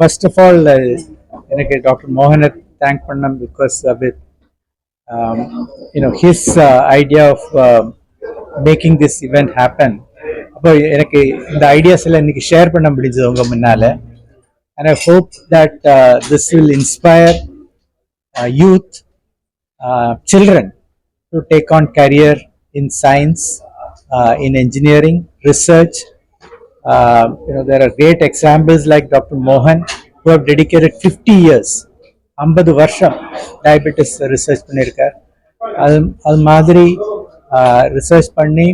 First of all, எனக்கு doctor மோகனை thank பண்ணேன் because with his idea of making this event happen. அப்போ எனக்கு இந்த ஐடியாஸ் எல்லாம் இன்னைக்கு ஷேர் பண்ண முடிஞ்சது உங்க முன்னால. And I hope that this will inspire youth, children to take on career in science, in engineering, research. There are great examples like Dr. Mohan who have dedicated 50 years, 50 வருஷம் diabetes research பண்ணியிருக்கார். அது மாதிரி research பண்ணி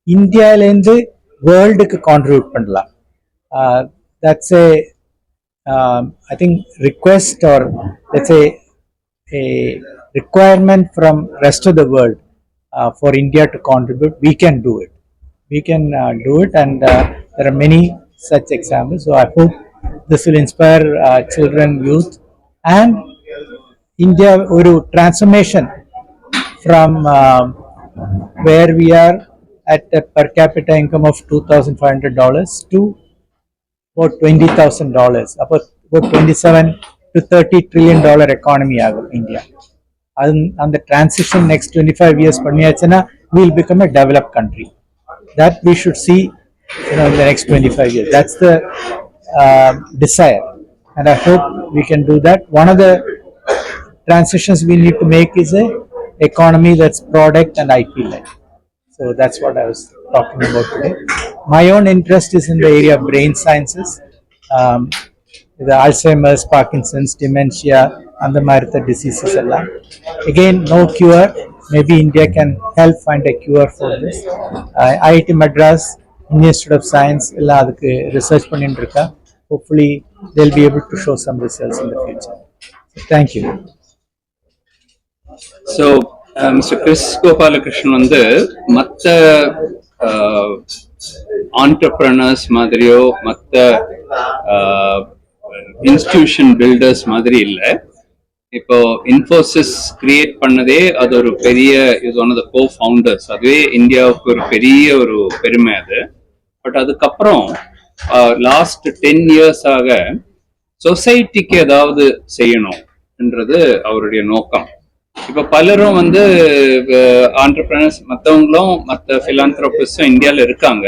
இந்தியாவிலேருந்து வேர்ல்டுக்கு contribute பண்ணலாம். That's A I think request, or let's say a requirement from rest of the world for India to contribute. We can do it. We can do it, and there are many such examples. So I hope this will inspire children, youth, and India oru transformation from where we are at a per capita income of $2,500 to about $20,000. About 27 to $30 trillion economy agum India. And the transition next 25 years panniyachana, we will become a developed country. That we should see, in the next 25 years. That's the desire, and I hope we can do that. One of the transitions we need to make is a economy that's product and IP led. So that's what I was talking about today. My own interest is in the area of brain sciences, the Alzheimer's, Parkinson's, dementia, and the Martha diseases. Again, no cure. Maybe India can help find a cure for this. IIT Madras, Indian Institute of Science, research pannirukka. Hopefully, they'll be able to show some results in the future. So, thank you. So, Mr. Chris Gopalakrishnan வந்து மற்ற entrepreneurs மாதிரியோ மற்ற institution filters மாதிரி இல்லை. இப்போ Infosys create பண்ணதே அது ஒரு பெரிய இது one of the co founders. அதுவே இந்தியாவுக்கு ஒரு பெரிய ஒரு பெருமை அது. பட் அதுக்கப்புறம் லாஸ்ட் 10 years ஆக சொசைட்டிக்கு ஏதாவது செய்யணும்ன்றது அவருடைய நோக்கம். இப்ப பலரும் வந்து ஆண்டர்பிரினர்ஸ் மற்றவங்களும் மற்ற பிலாந்த்ரோபிஸ்டும் இந்தியாவில் இருக்காங்க.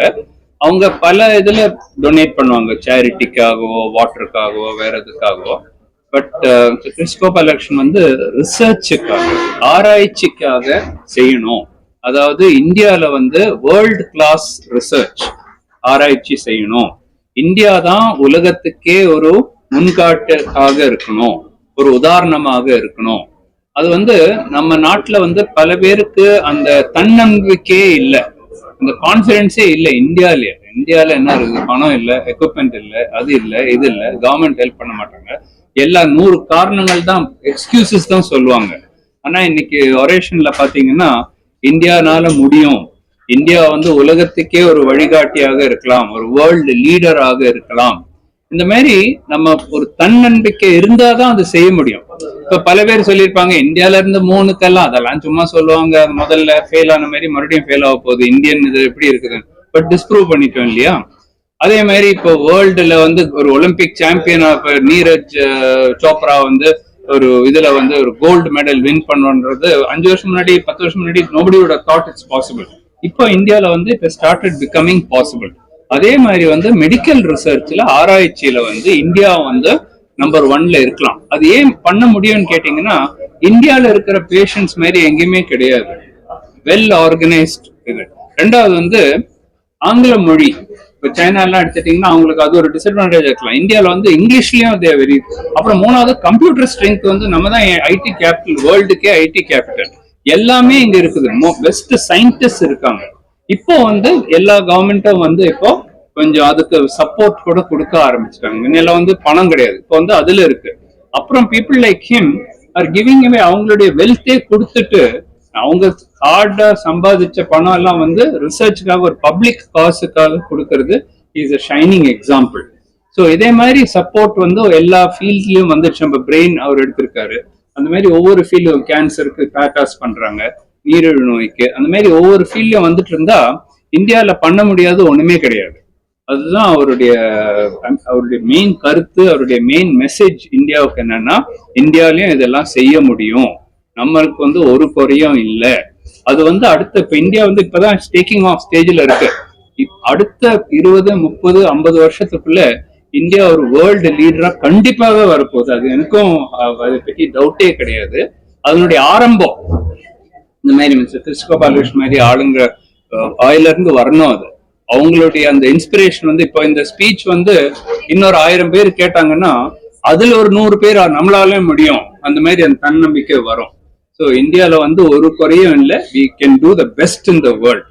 அவங்க பல இதுல டொனேட் பண்ணுவாங்க, சேரிட்டிக்காகவோ வாட்டருக்காகவோ வேற எதுக்காகவோ. பட் கிறிஸ் கோபாலகிருஷ்ணன் வந்து ரிசர்ச்சுக்காக, ஆராய்ச்சிக்காக செய்யணும். அதாவது இந்தியாவில வந்து வேர்ல்டு கிளாஸ் ரிசர்ச் ஆராய்ச்சி செய்யணும். இந்தியா தான் உலகத்துக்கே ஒரு முன்காட்டாக இருக்கணும், ஒரு உதாரணமாக இருக்கணும். அது வந்து நம்ம நாட்டுல வந்து பல பேருக்கு அந்த தன்னம்பிக்கையே இல்லை, அந்த கான்பிடன்ஸே இல்லை. இந்தியால என்ன இருக்குது? பணம் இல்லை, எக்யூப்மெண்ட் இல்லை, அது இல்லை, இது இல்லை, கவர்மெண்ட் ஹெல்ப் பண்ண மாட்டாங்க. எல்லா 100 காரணங்கள் தான், எக்ஸ்கியூசஸ் தான் சொல்லுவாங்க. ஆனா இன்னைக்கு ஒரேஷன்ல பாத்தீங்கன்னா இந்தியானால முடியும், இந்தியா வந்து உலகத்துக்கே ஒரு வழிகாட்டியாக இருக்கலாம், ஒரு வேர்ல்டு லீடராக இருக்கலாம். இந்த மாதிரி நம்ம ஒரு தன்னம்பிக்கை இருந்தாதான் அது செய்ய முடியும். இப்ப பல பேர் சொல்லியிருப்பாங்க இந்தியால இருந்து 3 அதெல்லாம் சும்மா சொல்லுவாங்க, முதல்ல ஃபெயில் ஆன மாதிரி மறுபடியும் ஃபெயில் ஆக போகுது, இந்தியன் இது எப்படி இருக்குது, பட் டிஸ்ப்ரூவ் பண்ணிட்டோம் இல்லையா? அதே மாதிரி இப்போ வேர்ல்டுல வந்து ஒரு ஒலிம்பிக் சாம்பியனா நீரஜ் சோப்ரா வந்து ஒரு இதுல வந்து ஒரு கோல்டு மெடல் வின் பண்ணுன்றது 5 வருஷம் முன்னாடி 10 வருஷம் முன்னாடி nobody would have thought it's possible. இப்போ இந்தியால வந்து இப்போ ஸ்டார்டட் பிகமிங் பாசிபிள். அதே மாதிரி வந்து மெடிக்கல் ரிசர்ச்ல, ஆராய்ச்சியில வந்து இந்தியா வந்து நம்பர் 1ல இருக்கலாம். அது ஏன் பண்ண முடியும்னு கேட்டீங்கன்னா இந்தியால இருக்கிற பேஷண்ட்ஸ் மாதிரி எங்கேயுமே கிடையாது, வெல் ஆர்கனைஸ்ட் இது. ரெண்டாவது வந்து ஆங்கில மொழி. இப்போ சைனா எல்லாம் எடுத்துட்டீங்கன்னா அவங்களுக்கு அது ஒரு டிஸ்அட்வான்டேஜ் இருக்கலாம். இந்தியாவில் வந்து இங்கிலீஷ்லயும் தே வெரி. அப்புறம் 3வது கம்ப்யூட்டர் ஸ்ட்ரென்த் வந்து நம்ம தான் ஐடி கேபிட்டல், வேர்ல்டுக்கே ஐடி கேபிட்டல். எல்லாமே இங்க இருக்குது, பெஸ்ட் சயின்டிஸ்ட் இருக்காங்க. இப்போ வந்து எல்லா கவர்மெண்ட்டும் வந்து இப்போ கொஞ்சம் அதுக்கு சப்போர்ட் கூட கொடுக்க ஆரம்பிச்சிட்டாங்க. முன்னெல்லாம் வந்து பணம் கிடையாது, இப்போ வந்து அதுல இருக்கு. அப்புறம் people like him are giving away அவங்களுடைய வெல்த்தே கொடுத்துட்டு அவங்க ஹார்டா சம்பாதிச்ச பணம் எல்லாம் வந்து ரிசர்ச்சுக்காக, ஒரு பப்ளிக் காசுக்காக கொடுக்கறது is a shining example. So இதே மாதிரி சப்போர்ட் வந்து எல்லா ஃபீல்ட்லயும் வந்துச்சு. நம்ம பிரெயின் அவர் எடுத்திருக்காரு, அந்த மாதிரி ஒவ்வொரு ஃபீல்டும், கேன்சருக்கு பேட்டாஸ் பண்றாங்க, நீரிழிவு நோய்க்கு, அந்த மாதிரி ஒவ்வொரு ஃபீல்ட்லயும் வந்துட்டு இருந்தா இந்தியாவில பண்ண முடியாது ஒண்ணுமே கிடையாது. அதுதான் அவருடைய மெயின் கருத்து, அவருடைய மெயின் மெசேஜ் இந்தியாவுக்கு என்னன்னா, இந்தியாவிலயும் இதெல்லாம் செய்ய முடியும், நம்மளுக்கு வந்து ஒரு குறையும் இல்லை. அது வந்து அடுத்த இப்ப இந்தியா வந்து இப்பதான் டேக்கிங் ஆஃப் ஸ்டேஜ்ல இருக்கு. அடுத்த 20, 30, 50 வருஷத்துக்குள்ள இந்தியா ஒரு வேர்ல்டு லீடரா கண்டிப்பாக வரப்போகுது. அது எனக்கும் அதை பற்றி டவுட்டே கிடையாது. அதனுடைய ஆரம்பம் இந்த மாதிரி மிஸ்டர் கிறிஸ்கோபாலகிருஷ்ணன் மாதிரி ஆளுங்க வாயில இருந்து வரணும். அது அவங்களுடைய அந்த இன்ஸ்பிரேஷன் வந்து இப்போ இந்த ஸ்பீச் வந்து இன்னொரு 1000 பேர் கேட்டாங்கன்னா அதுல ஒரு 100 பேர் நம்மளாலே முடியும், அந்த மாதிரி அந்த தன்னம்பிக்கை வரும். ஸோ இந்தியாவில் வந்து ஒரு குறையும் இல்லை, we can do the best in the world.